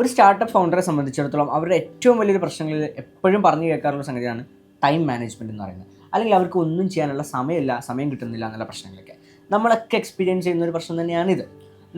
ഒരു സ്റ്റാർട്ടപ്പ് ഫൗണ്ടറെ സംബന്ധിച്ചിടത്തോളം അവരുടെ ഏറ്റവും വലിയൊരു പ്രശ്നങ്ങളിൽ എപ്പോഴും പറഞ്ഞു കേൾക്കാറുള്ള സംഗതിയാണ് ടൈം മാനേജ്മെൻറ്റ് എന്ന് പറയുന്നത്. അല്ലെങ്കിൽ അവർക്ക് ഒന്നും ചെയ്യാനുള്ള സമയം കിട്ടുന്നില്ല എന്നുള്ള പ്രശ്നങ്ങളൊക്കെ നമ്മളൊക്കെ എക്സ്പീരിയൻസ് ചെയ്യുന്ന ഒരു പ്രശ്നം തന്നെയാണിത്.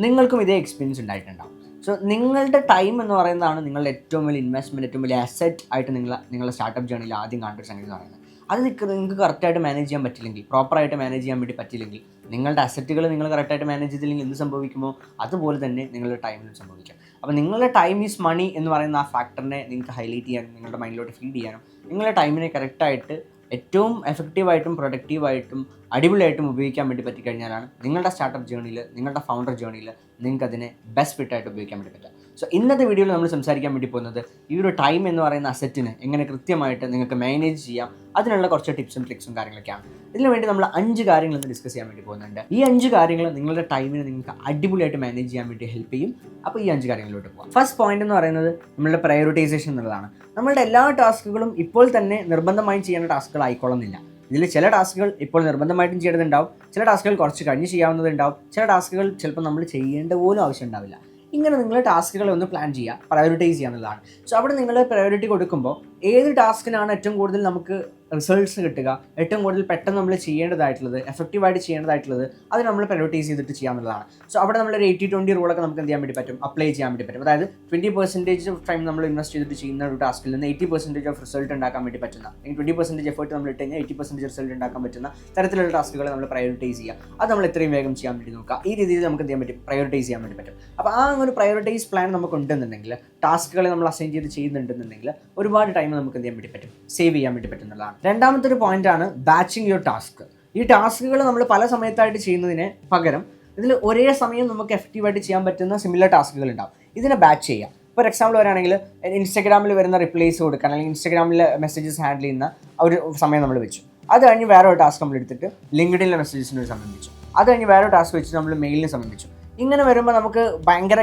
നിങ്ങൾക്കും ഇതേ എക്സ്പീരിയൻസ് ഉണ്ടായിട്ടുണ്ടാവും. സോ നിങ്ങളുടെ ടൈം എന്ന് പറയുന്നതാണ് നിങ്ങളുടെ ഏറ്റവും വലിയ ഇൻവെസ്റ്റ്മെൻറ്റ്, ഏറ്റവും വലിയ അസറ്റ് ആയിട്ട് നിങ്ങളുടെ സ്റ്റാർട്ടപ്പ് ജേണിയിൽ ആദ്യം കാണേണ്ട ഒരു സംഗതി എന്ന് പറയുന്നത്. അത് നിങ്ങൾക്ക് കറക്റ്റായിട്ട് മാനേജ് ചെയ്യാൻ പറ്റില്ലെങ്കിൽ, പ്രോപ്പറായിട്ട് മാനേജ് ചെയ്യാൻ വേണ്ടി പറ്റില്ലെങ്കിൽ, നിങ്ങളുടെ അസറ്റുകൾ നിങ്ങൾ കറക്റ്റായിട്ട് മാനേജ് ചെയ്തില്ലെങ്കിൽ എന്ത് സംഭവിക്കുമോ അതുപോലെ തന്നെ നിങ്ങളുടെ ടൈമിലും സംഭവിക്കാം. അപ്പോൾ നിങ്ങളുടെ ടൈം ഈസ് മണി എന്ന് പറയുന്ന ആ ഫാക്ടറിനെ നിങ്ങൾക്ക് ഹൈലൈറ്റ് ചെയ്യാനും നിങ്ങളുടെ മൈൻഡിലോട്ട് ഫീഡ് ചെയ്യാനും നിങ്ങളുടെ ടൈമിനെ കറക്റ്റായിട്ട് ഏറ്റവും എഫക്റ്റീവായിട്ടും പ്രൊഡക്റ്റീവായിട്ടും അടിപൊളിയായിട്ടും ഉപയോഗിക്കാൻ വേണ്ടി പറ്റിക്കഴിഞ്ഞാലാണ് നിങ്ങളുടെ സ്റ്റാർട്ടപ്പ് ജേണിയിൽ, നിങ്ങളുടെ ഫൗണ്ടർ ജേണിയിൽ നിങ്ങൾക്ക് അതിനെ ബെസ്റ്റ് ഫിറ്റായിട്ട് ഉപയോഗിക്കാൻ വേണ്ടി പറ്റുക. സോ ഇന്നത്തെ വീഡിയോയിൽ നമ്മൾ സംസാരിക്കാൻ വേണ്ടി പോകുന്നത് ഈ ഒരു ടൈം എന്ന് പറയുന്ന അസറ്റിന് എങ്ങനെ കൃത്യമായിട്ട് നിങ്ങൾക്ക് മാനേജ് ചെയ്യാം, അതിനുള്ള കുറച്ച് ടിപ്സും ട്രിക്സും കാര്യങ്ങളൊക്കെയാണ്. ഇതിനു വേണ്ടി നമ്മൾ 5 കാര്യങ്ങൾ ഇന്ന് ഡിസ്കസ് ചെയ്യാൻ വേണ്ടി പോകുന്നുണ്ട്. ഈ 5 കാര്യങ്ങൾ നിങ്ങളുടെ ടൈമിനെ നിങ്ങൾക്ക് അടിപൊളിയായിട്ട് മാനേജ് ചെയ്യാൻ വേണ്ടി ഹെൽപ്പ് ചെയ്യും. അപ്പോൾ ഈ 5 കാര്യങ്ങളിലോട്ട് പോകാം. ഫസ്റ്റ് പോയിന്റ് എന്ന് പറയുന്നത് നമ്മളുടെ പ്രയോറിറ്റൈസേഷൻ എന്നുള്ളതാണ്. നമ്മളുടെ എല്ലാ ടാസ്കുകളും ഇപ്പോൾ തന്നെ നിർബന്ധമായും ചെയ്യേണ്ട ടാസ്കുകൾ ആയിക്കൊള്ളുന്നില്ല. ഇതിൽ ചില ടാസ്കുകൾ ഇപ്പോൾ നിർബന്ധമായിട്ടും ചെയ്യേണ്ടതുണ്ടാവും, ചില ടാസ്കുകൾ കുറച്ച് കഴിഞ്ഞ് ചെയ്യാവുന്നതുണ്ടാവും, ചില ടാസ്കുകൾ ചിലപ്പോൾ നമ്മൾ ചെയ്യേണ്ട പോലും ആവശ്യം ഉണ്ടാവില്ല. ഇങ്ങനെ നിങ്ങൾ ടാസ്കുകളെ ഒന്ന് പ്ലാൻ ചെയ്യുക, പ്രയോറിറ്റൈസ് ചെയ്യുക എന്നുള്ളതാണ്. സോ അവിടെ നിങ്ങൾ പ്രയോറിറ്റി കൊടുക്കുമ്പോൾ ഏത് ടാസ്കിനാണ് ഏറ്റവും കൂടുതൽ നമുക്ക് റിസൾട്ട്സ് കിട്ടുക, ഏറ്റവും കൂടുതൽ പെട്ടെന്ന് നമ്മൾ ചെയ്യേണ്ടതായിട്ടുള്ളത്, എഫക്റ്റീവായിട്ട് ചെയ്യേണ്ടതായിട്ടുള്ളത്, അത് നമ്മൾ പ്രയോറിറ്റൈസ് ചെയ്തിട്ട് ചെയ്യാവുന്നതാണ്. സോ അവിടെ നമ്മളൊരു 80-20 റൂളൊക്കെ നമുക്ക് എന്ത് ചെയ്യാൻ വേണ്ടി പറ്റും, അപ്ലൈ ചെയ്യാൻ വേണ്ടി പറ്റും. അതായത് 20% ഓഫ് ടൈം നമ്മൾ ഇൻവെസ്റ്റ് ചെയ്തിട്ട് ചെയ്യുന്ന ഒരു ടാസ്കിൽ നിന്ന് 80% ഓഫ് റിസൾട്ട് ഉണ്ടാക്കാൻ വേണ്ടി പറ്റുന്ന, 20% എഫേർട്ട് നമ്മൾ ഇട്ട് കഴിഞ്ഞാൽ 80% റിസൾട്ട് ഉണ്ടാക്കാൻ പറ്റുന്ന തരത്തിലുള്ള ടാസ്കുകൾ നമ്മൾ പ്രയോറിറ്റൈസ് ചെയ്യുക. അത് നമ്മൾ എത്രയും വേഗം ചെയ്യാൻ വേണ്ടി നോക്കുക. ഈ രീതിയിൽ നമുക്ക് എന്ത് ചെയ്യാൻ പറ്റും, പ്രയോറിറ്റൈസ് ചെയ്യാൻ വേണ്ടി പറ്റും. അപ്പോൾ ആ ഒരു പ്രയോറിറ്റൈസ് പ്ലാൻ നമുക്ക് ഉണ്ടെന്നുണ്ടെങ്കിൽ, ടാസ്കുകളെ നമ്മൾ അസൈൻ ചെയ്ത് ചെയ്യുന്നുണ്ടെന്നുണ്ടെങ്കിൽ ഒരുപാട് ടൈം നമുക്ക് എന്ത് ചെയ്യാൻ വേണ്ടി പറ്റും, സേവ് ചെയ്യാൻ വേണ്ടി പറ്റുന്നതാണ്. രണ്ടാമത്തെ ഒരു പോയിന്റാണ് ബാച്ചിങ് യുവർ ടാസ്ക്. ഈ ടാസ്കുകൾ നമ്മൾ പല സമയത്തായിട്ട് ചെയ്യുന്നതിന് പകരം ഇതിൽ ഒരേ സമയം നമുക്ക് എഫക്റ്റീവായിട്ട് ചെയ്യാൻ പറ്റുന്ന സിമിലർ ടാസ്കുകൾ ഉണ്ടാവും. ഇതിനെ ബാച്ച് ചെയ്യുക. ഫോർ എക്സാമ്പിൾ പറയുകയാണെങ്കിൽ ഇൻസ്റ്റാഗ്രാമിൽ വരുന്ന റിപ്ലൈസ് കൊടുക്കാൻ, അല്ലെങ്കിൽ ഇൻസ്റ്റാഗ്രാമിലെ മെസ്സേജസ് ഹാൻഡിൽ ചെയ്യുന്ന ഒരു സമയം നമ്മൾ വെച്ചു. അത് കഴിഞ്ഞ് വേറെ ഒരു ടാസ്ക് നമ്മൾ എടുത്തിട്ട് ലിങ്ക്ഡിനിലെ മെസ്സേജസിന് ഒരു സമയം വെച്ചു. അത് കഴിഞ്ഞ് വേറെ ടാസ്ക് വെച്ച് നമ്മൾ മെയിലിന് സംബന്ധിച്ചു. ഇങ്ങനെ വരുമ്പോൾ നമുക്ക് ഭയങ്കര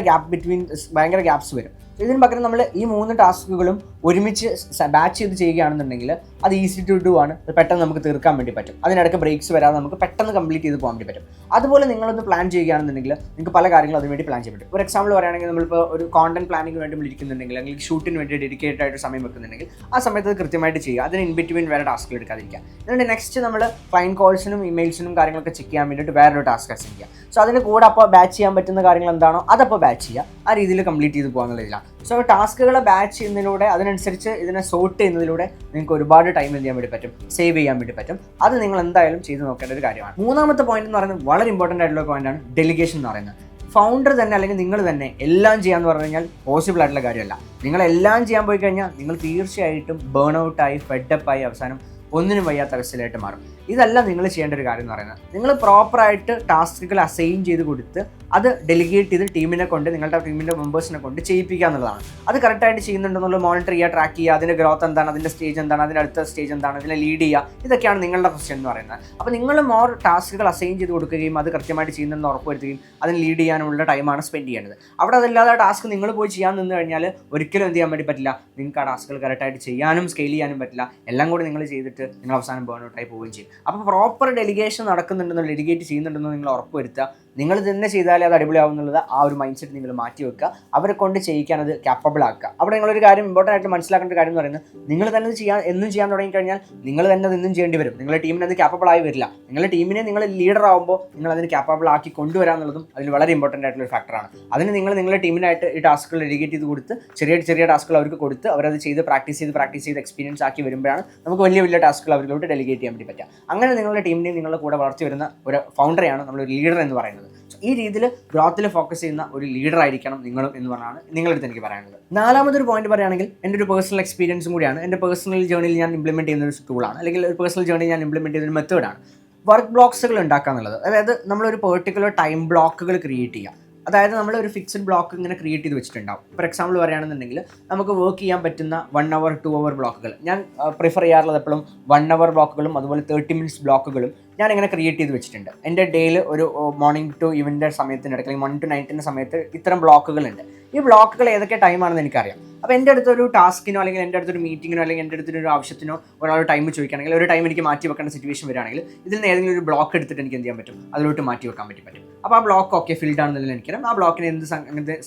ഗ്യാപ്സ് വരും. ഇതിന് പകരം നമ്മൾ ഈ 3 ടാസ്കുകളും ഒരുമിച്ച് ബാച്ച് ചെയ്ത് ചെയ്യുകയാണെന്നുണ്ടെങ്കിൽ അത് ഈസി ടു ഡു ആണ്. അത് പെട്ടെന്ന് നമുക്ക് തീർക്കാൻ വേണ്ടി പറ്റും. അതിനിടയ്ക്ക് ബ്രേക്സ് വരാതെ നമുക്ക് പെട്ടെന്ന് കംപ്ലീറ്റ് ചെയ്ത് പോകാൻ വേണ്ടി പറ്റും. അതുപോലെ നിങ്ങളൊന്ന് പ്ലാൻ ചെയ്യുകയാണെന്നുണ്ടെങ്കിൽ നിങ്ങൾക്ക് പല കാര്യങ്ങളും അതിനുവേണ്ടി പ്ലാൻ ചെയ്യാൻ പറ്റും. ഒരു എക്സാമ്പിൾ പറയുകയാണെങ്കിൽ നമ്മളിപ്പോൾ ഒരു കോണ്ടന്റ് പ്ലാനിങ് വേണ്ടി ഇരിക്കുന്നുണ്ടെങ്കിൽ, അല്ലെങ്കിൽ ഷൂട്ടിന് വേണ്ടി ഡെഡിക്കേറ്റഡ് ആയിട്ട് സമയം വെക്കുന്നുണ്ടെങ്കിൽ ആ സമയത്ത് അത് കൃത്യമായിട്ട് ചെയ്യുക. അതിന് ഇൻ ബിറ്റ്വീൻ വേറെ ടാസ്കുകൾ എടുക്കാതിരിക്കുക. എന്നിട്ട് നെക്സ്റ്റ് നമ്മൾ ക്ലയൻറ്റ് കോൾസിനും ഇമെയിൽസിനും കാര്യങ്ങളൊക്കെ ചെക്ക് ചെയ്യാൻ വേണ്ടിയിട്ട് വേറൊരു ടാസ്ക് അസൈൻ ചെയ്യുക. സോ അതിന് കൂടെ അപ്പോൾ ബാച്ച് ചെയ്യാൻ പറ്റുന്ന കാര്യങ്ങൾ എന്താണോ അതപ്പോൾ ബാച്ച് ചെയ്യുക. ആ രീതിയിൽ കംപ്ലീറ്റ് ചെയ്ത് പോകാന്നുള്ളതിലാണ്. സോ ടാസ്കുകളെ ബാച്ച് ചെയ്യുന്നതിലൂടെ, അതിനനുസരിച്ച് ഇതിനെ സോർട്ട് ചെയ്യുന്നതിലൂടെ നിങ്ങൾക്ക് ഒരുപാട് ടൈം എന്ത് ചെയ്യാൻ വേണ്ടി പറ്റും, സേവ് ചെയ്യാൻ വേണ്ടി പറ്റും. അത് നിങ്ങൾ എന്തായാലും ചെയ്ത് നോക്കേണ്ട ഒരു കാര്യമാണ്. മൂന്നാമത്തെ പോയിന്റ് എന്ന് പറയുന്നത് വളരെ ഇമ്പോർട്ടൻ്റ് ആയിട്ടുള്ള പോയിന്റാണ് ഡെലിഗേഷൻ എന്ന് പറയുന്നത്. ഫൗണ്ടർ തന്നെ അല്ലെങ്കിൽ നിങ്ങൾ തന്നെ എല്ലാം ചെയ്യാന്ന് പറഞ്ഞു കഴിഞ്ഞാൽ പോസിബിൾ ആയിട്ടുള്ള കാര്യമല്ല. നിങ്ങളെല്ലാം ചെയ്യാൻ പോയി കഴിഞ്ഞാൽ നിങ്ങൾ തീർച്ചയായിട്ടും ബേൺ ഔട്ടായി, ഫെഡപ്പായി, അവസാനം ഒന്നിനും വയ്യാത്ത അവസ്ഥയിലായിട്ട് മാറും. ഇതല്ല നിങ്ങൾ ചെയ്യേണ്ട ഒരു കാര്യം എന്ന് പറയുന്നത്. നിങ്ങൾ പ്രോപ്പറായിട്ട് ടാസ്കുകൾ അസൈൻ ചെയ്ത് കൊടുത്ത് അത് ഡെലിഗേറ്റ് ചെയ്ത് ടീമിനെ കൊണ്ട്, നിങ്ങളുടെ ടീമിൻ്റെ മെമ്പേഴ്സിനെ കൊണ്ട് ചെയ്യിപ്പിക്കുക എന്നുള്ളതാണ്. അത് കറക്റ്റായിട്ട് ചെയ്യുന്നുണ്ടെന്നുള്ള മോണിറ്റർ ചെയ്യുക, ട്രാക്ക് ചെയ്യുക, അതിൻ്റെ ഗ്രോത്ത് എന്താണ്, അതിൻ്റെ സ്റ്റേജ് എന്താണ്, അതിൻ്റെ അടുത്ത സ്റ്റേജ് എന്താണ്, അതിനെ ലീഡ് ചെയ്യുക. ഇതൊക്കെയാണ് നിങ്ങളുടെ ക്വസ്റ്റ്യൻ എന്ന് പറയുന്നത്. അപ്പോൾ നിങ്ങൾ മോർ ടാസ്കുകൾ അസൈൻ ചെയ്ത് കൊടുക്കുകയും അത് കൃത്യമായിട്ട് ചെയ്യുന്നതെന്ന് ഉറപ്പുവരുത്തുകയും അതിന് ലീഡ് ചെയ്യാനുള്ള ടൈമാണ് സ്പെൻഡ് ചെയ്യേണ്ടത്. അവിടെ അതല്ലാതെ ആ ടാസ്ക് നിങ്ങൾ പോയി ചെയ്യാൻ നിന്ന് കഴിഞ്ഞാൽ ഒരിക്കലും എന്ത് ചെയ്യാൻ വേണ്ടി പറ്റില്ല, നിങ്ങൾക്ക് ആ ടാസ്കുകൾ കറക്റ്റായിട്ട് ചെയ്യാനും സ്കെയിൽ ചെയ്യാനും പറ്റില്ല. എല്ലാം കൂടി നിങ്ങൾ ചെയ്തിട്ട് നിങ്ങൾ അവസാനം ബേൺ ഔട്ടായി പോവുകയും ചെയ്യും. അപ്പോൾ പ്രോപ്പർ ഡെലിഗേഷൻ നടക്കുന്നുണ്ടെന്നോ ഡെലിഗേറ്റ് ചെയ്യുന്നുണ്ടെന്നോ നിങ്ങൾ ഉറപ്പുവരുത്തുക. നിങ്ങൾ തന്നെ ചെയ്താലേ അത് അടിപൊളിയാവും എന്നുള്ളത് ആ ഒരു മൈൻഡ് സെറ്റ് നിങ്ങൾ മാറ്റി വെക്കുക. അവരെ കൊണ്ട് ചെയ്യിക്കാൻ അത് ക്യാപ്പബിൾ ആക്കുക. അവിടെ നിങ്ങളൊരു കാര്യം ഇമ്പോർട്ടൻ്റ് ആയിട്ട് മനസ്സിലാക്കേണ്ട ഒരു കാര്യം എന്ന് പറയുന്നത്, നിങ്ങൾ തന്നെ എന്നും ചെയ്യാൻ തുടങ്ങിക്കഴിഞ്ഞാൽ നിങ്ങൾ തന്നെ അത് എന്നും ചെയ്യേണ്ടി വരും. നിങ്ങളുടെ ടീമിന് അത് ക്യാപ്പബിൾ ആയി വരില്ല. നിങ്ങളുടെ ടീമിനെ നിങ്ങൾ ലീഡർ ആകുമ്പോൾ നിങ്ങൾ അതിന് ക്യാപ്പബിൾ ആക്കി കൊണ്ടുവരാന്നുള്ളതും അതിൽ വളരെ ഇമ്പോർട്ടൻ്റ് ആയിട്ടുള്ള ഒരു ഫാക്ടറാണ്. അതിന് നിങ്ങളുടെ ടീമിനായിട്ട് ഈ ടാസ്കുകൾ ഡെലിഗേറ്റ് ചെയ്ത് കൊടുത്ത് ചെറിയ ടാസ്കുകൾ അവർക്ക് കൊടുത്ത് അവരത് ചെയ്ത് പ്രാക്ടീസ് ചെയ്ത് എക്സ്പീരിയൻസ് ആക്കി വരുമ്പോഴാണ് നമുക്ക് വലിയ ടാസ്കുകൾ അവരിലോട്ട് ഡെലിഗേറ്റ് ചെയ്യാൻ വേണ്ടി പറ്റുക. അങ്ങനെ നിങ്ങളുടെ ടീമിനെ നിങ്ങളുടെ കൂടെ വളർത്തി വരുന്ന ഒരു ഫൗണ്ടറെയാണ് നമ്മളൊരു ലീഡർ എന്ന് പറയുന്നത്. ഈ രീതിയിൽ ഗ്രോത്തിൽ ഫോക്കസ് ചെയ്യുന്ന ഒരു ലീഡർ ആയിരിക്കണം നിങ്ങളും എന്ന് പറഞ്ഞാണ് നിങ്ങളടുത്ത് എനിക്ക് പറയാനുള്ളത്. നാലാമതൊരു പോയിന്റ് പറയുകയാണെങ്കിൽ എൻ്റെ ഒരു പേഴ്സണൽ എക്സ്പീരിയൻസും കൂടിയാണ്. എൻ്റെ പേഴ്സണൽ ജേണിയിൽ ഞാൻ ഇംപ്ലിമെൻറ്റ് ചെയ്യുന്ന ഒരു ടൂളാണ്, അല്ലെങ്കിൽ ഒരു പേഴ്സണൽ ജേണിയിൽ ഞാൻ ഇംപ്ലിമെൻറ്റ് ചെയ്യുന്ന ഒരു മെത്തേഡാണ് വർക്ക് ബ്ലോക്സുകൾ ഉണ്ടാക്കുക എന്നുള്ളത്. അതായത് നമ്മളൊരു പെർട്ടിക്കുലർ ടൈം ബ്ലോക്കുകൾ ക്രിയേറ്റ് ചെയ്യുക. അതായത് നമ്മൾ ഒരു ഫിക്സഡ് ബ്ലോക്ക് ഇങ്ങനെ ക്രിയേറ്റ് ചെയ്ത് വെച്ചിട്ടുണ്ടാവും. ഫോർ എക്സാമ്പിൾ പറയുകയാണെന്നുണ്ടെങ്കിൽ നമുക്ക് വർക്ക് ചെയ്യാൻ പറ്റുന്ന 1 hour 2 hour ബ്ലോക്കുകൾ, ഞാൻ പ്രിഫർ ചെയ്യാറുള്ളത് എപ്പോഴും 1 hour ബ്ലോക്കുകളും അതുപോലെ 30 minutes ബ്ലോക്കുകളും ഞാനിങ്ങനെ ക്രിയേറ്റ് ചെയ്ത് വെച്ചിട്ടുണ്ട്. എൻ്റെ ഡേയിൽ ഒരു മോർണിംഗ് ടു ഈവനിൻ്റെ സമയത്തിനിടയ്ക്ക്, അല്ലെങ്കിൽ 1 to 9 സമയത്ത് ഇത്തരം ബ്ലോക്കുകളുണ്ട്. ഈ ബ്ലോക്കുകൾ ഏതൊക്കെ ടൈമാണെന്ന് എനിക്കറിയാം. അപ്പോൾ എൻ്റെ അടുത്തൊരു ടാസ്കിനോ അല്ലെങ്കിൽ എൻ്റെ അടുത്തൊരു മീറ്റിങ്ങിനോ അല്ലെങ്കിൽ എൻ്റെ അടുത്തൊരു ആവശ്യത്തിനോ ഒരാൾ ടൈം ചോദിക്കുകയാണെങ്കിൽ, ഒരു ടൈം എനിക്ക് മാറ്റി വെക്കേണ്ട സിറ്റുവേഷൻ വരികയാണെങ്കിൽ ഇതിൽ നിന്ന് ഏതെങ്കിലും ഒരു ബ്ലോക്ക് എടുത്തിട്ട് എനിക്ക് എന്ത് ചെയ്യാൻ പറ്റും, അതിലോട്ട് മാറ്റി വെക്കാൻ പറ്റും. അപ്പോൾ ആ ബ്ലോക്ക് ഓക്കെ ഫിൽഡ് ആണെന്നുണ്ടെങ്കിൽ എനിക്കറിയാം ആ ബ്ലോക്കിന് എന്ത്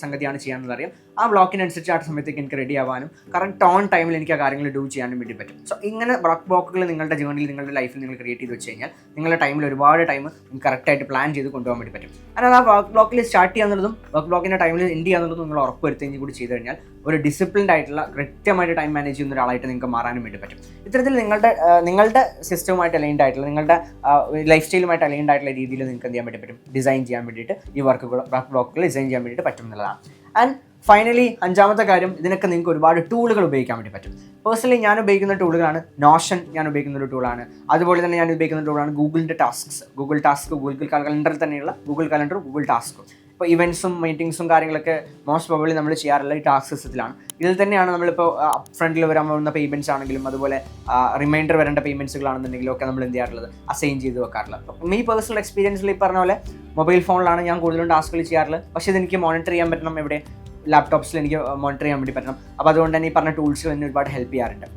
സംഗതിയാണ് ചെയ്യാമെന്ന് അറിയാം. ആ ബ്ലോക്കിനനുസരിച്ച് ആ സമയത്തേക്ക് എനിക്ക് റെഡി ആവാനും കറക്റ്റ് ഓൺ ടൈമിൽ എനിക്ക് ആ കാര്യങ്ങൾ ഡൂ ചെയ്യാനും വേണ്ടി പറ്റും. സോ ഇങ്ങനെ ബ്ലോക്കുകൾ നിങ്ങളുടെ ജേർണിയിൽ നിങ്ങളുടെ ലൈഫിൽ നിങ്ങൾ ക്രിയേറ്റ് ചെയ്ത് വെച്ച് കഴിഞ്ഞാൽ നിങ്ങളുടെ ടൈമിൽ ഒരുപാട് ടൈം നിങ്ങൾക്ക് കറക്റ്റായിട്ട് പ്ലാൻ ചെയ്ത് കൊണ്ടുപോകാൻ വേണ്ടി പറ്റും. എന്നാൽ ആ വർക്ക് ബ്ലോക്കിൽ സ്റ്റാർട്ട് ചെയ്യാന്നുള്ളതും വർക്ക് ബ്ലോക്കിൻ്റെ ടൈമിൽ എൻഡ് ചെയ്യാന്നുള്ളതും നിങ്ങൾ ഉറപ്പ് വരുത്തുകയും കൂടി ചെയ്ത് കഴിഞ്ഞാൽ ഒരു ഡിസിപ്ലിൻഡ് ആയിട്ടുള്ള കൃത്യമായിട്ട് ടൈം മാനേജ് ചെയ്യുന്ന ഒരാളായിട്ട് നിങ്ങൾക്ക് മാറാനും വേണ്ടി പറ്റും. ഇത്തരത്തിൽ നിങ്ങളുടെ സിസ്റ്റവുമായിട്ട് അലൈൻഡ് ആയിട്ടുള്ള നിങ്ങളുടെ ലൈഫ് സ്റ്റൈലുമായിട്ട് അലൈൻഡ് ആയിട്ടുള്ള രീതിയിൽ നിങ്ങൾക്ക് എന്ത് ചെയ്യാൻ വേണ്ടി പറ്റും, ഡിസൈൻ ചെയ്യാൻ വേണ്ടിയിട്ട് ഈ വർക്ക് ബ്ലോക്കുകൾ ഡിസൈൻ ചെയ്യാൻ വേണ്ടിയിട്ട് പറ്റും എന്നുള്ളതാണ്. ആൻഡ് ഫൈനലി 5ാമത്തെ കാര്യം, ഇതിനൊക്കെ നിങ്ങൾക്ക് ഒരുപാട് ടൂളുകൾ ഉപയോഗിക്കാൻ വേണ്ടി പറ്റും. പേഴ്സണലി ഞാൻ ഉപയോഗിക്കുന്ന ടൂളുകളാണ് നോഷൻ, ഞാൻ ഉപയോഗിക്കുന്ന ഒരു ടൂളാണ്. അതുപോലെ തന്നെ ഞാൻ ഉപയോഗിക്കുന്ന ടൂളാണ് ഗൂഗിളിൻ്റെ ടാസ്ക്സ്, ഗൂഗിൾ കലണ്ടറിൽ തന്നെയുള്ള ഗൂഗിൾ കലണ്ടറും ഗൂഗിൾ ടാസ്കും. ഇപ്പോൾ ഇവൻറ്റ്സും മീറ്റിംഗ്സും കാര്യങ്ങളൊക്കെ മോസ്റ്റ് പ്രോബബ്ലി നമ്മൾ ചെയ്യാറുള്ള ഈ ടാസ്ക് സിസ്റ്റത്തിലാണ്. ഇതിൽ തന്നെയാണ് നമ്മളിപ്പോൾ ഫ്രണ്ടിൽ വരാൻ പോകുന്ന പേയ്മെൻറ്റ്സ് ആണെങ്കിലും അതുപോലെ റിമൈൻഡർ വരേണ്ട പേയ്മെൻറ്റ്സുകളാണെന്നുണ്ടെങ്കിലും ഒക്കെ നമ്മൾ എന്ത് ചെയ്യാറുള്ളത് അസൈൻ ചെയ്ത് വെക്കാറുള്ളത്. അപ്പം ഈ പേഴ്സണൽ എക്സ്പീരിയൻസിൽ ഈ പറഞ്ഞ പോലെ മൊബൈൽ ഫോണിലാണ് ഞാൻ കൂടുതലും ടാസ്കുകൾ ചെയ്യാറുള്ളത്. പക്ഷേ ഇതെനിക്ക് മോണിറ്റർ ചെയ്യാൻ പറ്റണം, എവിടെ ലാപ്ടോപ്സിൽ എനിക്ക് മോണിറ്റർ ചെയ്യാൻ വേണ്ടി പറ്റണം. അപ്പോൾ അതുകൊണ്ട് തന്നെ ഈ പറഞ്ഞ ടൂൾസുകൾ എന്നെ ഒരുപാട് ഹെൽപ്പ് ചെയ്യാറുണ്ട്.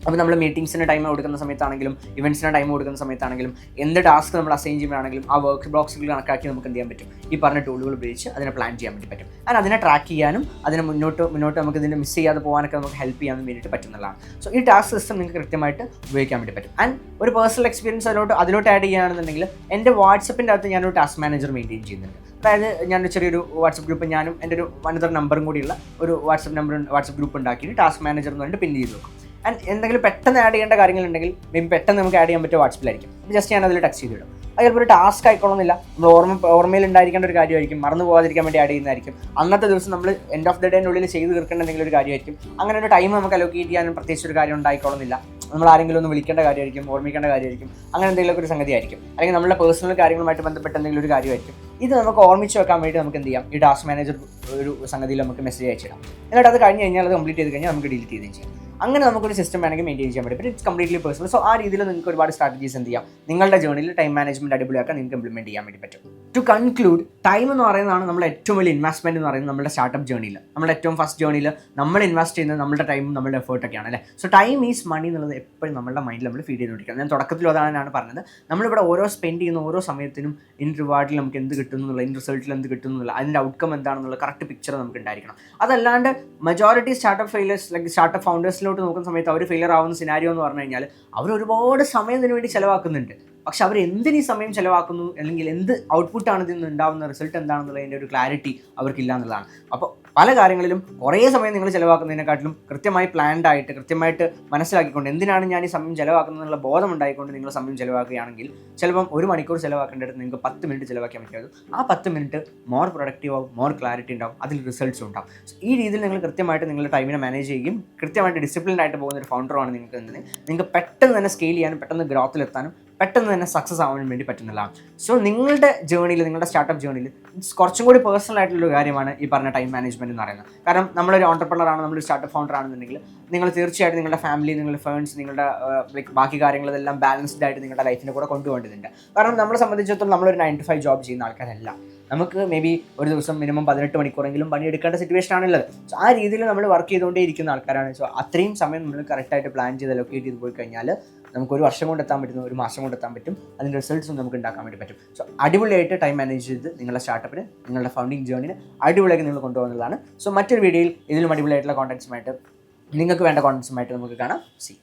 അപ്പോൾ നമ്മൾ മീറ്റിംഗ്സിന് ടൈം കൊടുക്കുന്ന സമയത്താണെങ്കിലും ഇവൻറ്റ്സിന് ടൈം കൊടുക്കുന്ന സമയത്താണെങ്കിലും എന്ത് ടാസ്ക് നമ്മൾ അസൈൻ ചെയ്യുമ്പോഴാണെങ്കിലും ആ വർക്ക് ബ്ലോക്സുകൾ കണക്കാക്കി നമുക്ക് എന്ത് ചെയ്യാൻ പറ്റും, ഈ പറഞ്ഞ ടൂളുകൾ ഉപയോഗിച്ച് അതിനെ പ്ലാൻ ചെയ്യാൻ വേണ്ടി പറ്റും. ആൻഡ് അതിനെ ട്രാക്ക് ചെയ്യാനും അതിനെ മുന്നോട്ട് നമുക്ക് ഇതിൻ്റെ മിസ് ചെയ്യാതെ പോകാനൊക്കെ നമുക്ക് ഹെൽപ്പ് ചെയ്യാൻ വേണ്ടിയിട്ട് പറ്റുന്നതാണ്. സോ ഈ ടാസ്ക് സിസ്റ്റം നിങ്ങൾക്ക് കൃത്യമായിട്ട് ഉപയോഗിക്കാൻ വേണ്ടി പറ്റും. ആൻഡ് ഒരു പേഴ്സണൽ എക്സ്പീരിയൻസ് അതിലോട്ട് ആഡ് ചെയ്യുകയാണെന്നുണ്ടെങ്കിൽ എൻ്റെ വാട്സപ്പിൻ്റെ അകത്ത് ഞാനൊരു ടാസ്ക് മാനേജർ മെയിൻറ്റെയിൻ ചെയ്യുന്നുണ്ട്. അതായത് ഞാനൊരു ചെറിയൊരു വാട്സപ്പ് ഗ്രൂപ്പ്, ഞാനും എൻ്റെ ഒരു അനദർ നമ്പറും കൂടിയുള്ള ഒരു വാട്സപ്പ് ഗ്രൂപ്പ് ഉണ്ടാക്കിയിട്ട് ടാസ്ക് മാനേജർ എന്ന് പറഞ്ഞിട്ട് പിൻ ചെയ്ത് വെക്കും. ആൻഡ് എന്തെങ്കിലും പെട്ടെന്ന് ആഡ് ചെയ്യേണ്ട കാര്യങ്ങളുണ്ടെങ്കിൽ മേബി പെട്ടെന്ന് നമുക്ക് ആഡ് ചെയ്യാൻ പറ്റുക വാട്സപ്പിലായിരിക്കും. ജസ്റ്റ് ഞാൻ അതിൽ ടെക്സ്റ്റ് ചെയ്തിടും. അത് ചിലപ്പോൾ ഒരു ടാസ്ക് ആയിക്കോളുന്നില്ല, നമ്മൾ ഓർമ്മയിൽ ഉണ്ടായിരിക്കേണ്ട ഒരു കാര്യമായിരിക്കും, മറന്നു പോകാതിരിക്കാൻ വേണ്ടി ആഡ് ചെയ്യുന്നതായിരിക്കും. അന്നത്തെ ദിവസം നമ്മൾ എൻഡ് ഓഫ് ദ ഡേൻ്റെ ഉള്ളിൽ ചെയ്ത് തീർക്കേണ്ട എന്തെങ്കിലും ഒരു കാര്യമായിരിക്കും. അങ്ങനെ ഒരു ടൈം നമുക്ക് അലോക്കേറ്റ് ചെയ്യാനും പ്രത്യേകിച്ച് ഒരു കാര്യം ഉണ്ടായിക്കോളുന്നില്ല. നമ്മൾ ആരെങ്കിലും ഒന്ന് വിളിക്കേണ്ട കാര്യമായിരിക്കും, ഓർമ്മിക്കേണ്ട കാര്യമായിരിക്കും, അങ്ങനെ എന്തെങ്കിലുമൊക്കെ ഒരു സംഗതി ആയിരിക്കും. അല്ലെങ്കിൽ നമ്മുടെ പേഴ്സണൽ കാര്യങ്ങളുമായിട്ട് ബന്ധപ്പെട്ട എന്തെങ്കിലും ഒരു കാര്യമായിരിക്കും. ഇത് നമുക്ക് ഓർമ്മിച്ച് വെക്കാൻ വേണ്ടി നമുക്ക് എന്ത് ചെയ്യാം, ഈ ടാസ്ക് മാനേജർ ഒരു സംഗതിയിൽ നമുക്ക് മെസ്സേജ് അയച്ചിടാം. എന്നിട്ട് അത് കഴിഞ്ഞ് കഴിഞ്ഞാൽ അത് കംപ്ലീറ്റ് ചെയ്ത് കഴിഞ്ഞാൽ നമുക്ക് ഡിലീറ്റ് ചെയ്യുകയും ചെയ്യാം. അങ്ങനെ നമുക്കൊരു സിസ്റ്റം വേണമെങ്കിൽ മെയിൻറ്റെയിൻ ചെയ്യാൻ പറ്റും. It's completely personal. സോ ആ രീതിയിൽ നിങ്ങൾക്ക് ഒരുപാട് സ്ട്രാറ്റജീസ് എന്ത് ചെയ്യാം, നിങ്ങളുടെ ജേർണിയിൽ ടൈം മാനേജ്മെൻറ്റ് അടിപൊളിയാക്കാൻ നിങ്ങൾക്ക് ഇംപ്ലിമെൻറ്റ് ചെയ്യാൻ വേണ്ടി പറ്റും. ടു കൺക്ലൂഡ്, ടൈം എന്ന് പറയുന്നതാണ് നമ്മുടെ ഏറ്റവും വലിയ ഇൻവെസ്റ്റ്മെൻറ്റ് എന്ന് പറയുന്നത് നമ്മുടെ സ്റ്റാർട്ടപ്പ് ജേർണിയിൽ. നമ്മുടെ ഏറ്റവും ഫസ്റ്റ് ജേർണിയിൽ നമ്മൾ ഇൻവെസ്റ്റ് ചെയ്യുന്നത് നമ്മുടെ ടൈമും നമ്മുടെ എഫേർട്ടൊക്കെയാണ് അല്ലേ. സോ ടൈം ഈസ് മണി എന്നുള്ളത് എപ്പോഴും നമ്മുടെ മൈൻഡിൽ നമ്മൾ ഫീഡ് ചെയ്തുകൊണ്ടിരിക്കണം. ഞാൻ തുടക്കത്തിൽ അതാണ് പറഞ്ഞത്. നമ്മളിവിടെ ഓരോ സ്പെൻഡ് ചെയ്യുന്ന ഓരോ സമയത്തിനും ഇൻ റിവാർഡിൽ നമുക്ക് എന്ത് കിട്ടുന്നു എന്നുള്ള, ഇൻ റിസൾട്ടിൽ എന്ത് കിട്ടുന്നു എന്നുള്ള, അതിൻ്റെ ഔട്ട്കം എന്താണെന്നുള്ള കറക്റ്റ് പിക്ചർ നമുക്ക് ഉണ്ടായിരിക്കണം. അതല്ലാണ്ട് മെജോറിറ്റി സ്റ്റാർട്ടപ്പ് ഫെയിലേഴ്സ് അല്ലെങ്കിൽ സ്റ്റാർട്ടപ്പ് ഫൗണ്ടേഴ്സിലോട്ട് നോക്കുന്ന സമയത്ത് അവർ ഫെയിലർ ആവുന്ന സിനാരിയോ എന്ന് പറഞ്ഞു കഴിഞ്ഞാൽ അവർ ഒരുപാട് സമയം ഇതിനു വേണ്ടി ചിലവാക്കുന്നുണ്ട്. പക്ഷെ അവർ എന്തിനീ സമയം ചിലവാക്കുന്നു, അല്ലെങ്കിൽ എന്ത് ഔട്ട്പുട്ടാണ് ഇതിൽ നിന്ന് ഉണ്ടാകുന്ന റിസൾട്ട് എന്താണെന്നുള്ളതിൻ്റെ ഒരു ക്ലാരിറ്റി അവർക്കില്ല എന്നുള്ളതാണ്. അപ്പോൾ പല കാര്യങ്ങളിലും കുറേ സമയം നിങ്ങൾ ചിലവാക്കുന്നതിനെക്കാട്ടിലും കൃത്യമായി പ്ലാൻഡ് ആയിട്ട് കൃത്യമായിട്ട് മനസ്സിലാക്കിക്കൊണ്ട് എന്തിനാണ് ഞാൻ ഈ സമയം ചിലവാക്കുന്നതെന്നുള്ള ബോധം ഉണ്ടായിക്കൊണ്ട് നിങ്ങൾ സമയം ചിലവാക്കുകയാണെങ്കിൽ ചിലപ്പം 1 മണിക്കൂർ ചിലവാക്കേണ്ടത് നിങ്ങൾക്ക് 10 മിനിറ്റ് ചിലവാക്കിയാൽ മതിയാകും. ആ 10 മിനിറ്റ് മോർ പ്രൊഡക്റ്റീവ് ആവും, മോർ ക്ലാരിറ്റി ഉണ്ടാവും, അതിൽ റിസൾട്ട്സ് ഉണ്ടാവും. ഈ രീതിയിൽ നിങ്ങൾ കൃത്യമായിട്ട് നിങ്ങളുടെ ടൈമിനെ മാനേജ് ചെയ്യുകയും കൃത്യമായിട്ട് ഡിസിപ്ലിൻ ആയിട്ട് പോകുന്ന ഒരു ഫൗണ്ടറുമാണ് നിങ്ങൾക്ക് പെട്ടെന്ന് തന്നെ സ്കെയിൽ ചെയ്യാനും പെട്ടെന്ന് ഗ്രോത്തിലെത്താനും പെട്ടെന്ന് തന്നെ സക്സസ് ആവാനും വേണ്ടി പറ്റുന്നതാണ്. സോ നിങ്ങളുടെ ജേർണിയിൽ, നിങ്ങളുടെ സ്റ്റാർട്ടപ്പ് ജേർണിയിൽ കുറച്ചും കൂടി പേഴ്സണൽ ആയിട്ടുള്ളൊരു കാര്യമാണ് ഈ പറഞ്ഞ ടൈം മാനേജ്മെൻറ്റ് എന്ന് പറയുന്നത്. കാരണം നമ്മളൊരു ഓൺടർപ്രണറാണ്, നമ്മളൊരു സ്റ്റാർട്ടപ്പ് ഫൗണ്ടർ ആണെന്നുണ്ടെങ്കിൽ നിങ്ങൾ തീർച്ചയായിട്ടും നിങ്ങളുടെ ഫാമിലി, നിങ്ങളുടെ ഫ്രണ്ട്സ്, നിങ്ങളുടെ ബാക്കി കാര്യങ്ങളെല്ലാം ബാലൻസ്ഡ് ആയിട്ട് നിങ്ങളുടെ ലൈഫിൻ്റെ കൂടെ കൊണ്ടുപോകേണ്ടതുണ്ട്. കാരണം നമ്മളെ സംബന്ധിച്ചിടത്തോളം നമ്മളൊരു 9 to 5 ജോബ് ചെയ്യുന്ന ആൾക്കാരല്ല. നമുക്ക് മേ ബി ഒരു ദിവസം മിനിമം 18 മണിക്കൂറെങ്കിലും പണിയെടുക്കേണ്ട സിറ്റുവേഷൻ ആണുള്ളത്. സോ ആ രീതിയിൽ നമ്മൾ വർക്ക് ചെയ്തുകൊണ്ടേ ഇരിക്കുന്ന ആൾക്കാരാണ്. സോ അത്രയും സമയം നമ്മൾ കറക്റ്റായിട്ട് പ്ലാൻ ചെയ്ത് ലൊക്കേറ്റ് ചെയ്ത് പോയി കഴിഞ്ഞാൽ നമുക്ക് ഒരു വർഷം കൊണ്ട് എത്താൻ പറ്റും, ഒരു മാസം കൊണ്ട് എത്താൻ പറ്റും. അതിൻ്റെ റിസൾട്ട്സും നമുക്ക് ഉണ്ടാക്കാൻ വേണ്ടി പറ്റും. സോ അടിപൊളിയായിട്ട് ടൈം മാനേജ് ചെയ്ത് നിങ്ങളുടെ സ്റ്റാർട്ടപ്പിന്, നിങ്ങളുടെ ഫൗണ്ടിങ് ജേർണിന് അടിപൊളിയാക്കി നിങ്ങൾ കൊണ്ടുപോകുന്നതാണ്. സോ മറ്റൊരു വീഡിയോയിൽ ഇതിലും അടിപൊളിയായിട്ടുള്ള കോണ്ടന്റ്സുമായിട്ട്, നിങ്ങൾക്ക് വേണ്ട കോണ്ടന്റ്സുമായിട്ട് നമുക്ക് കാണാം. സി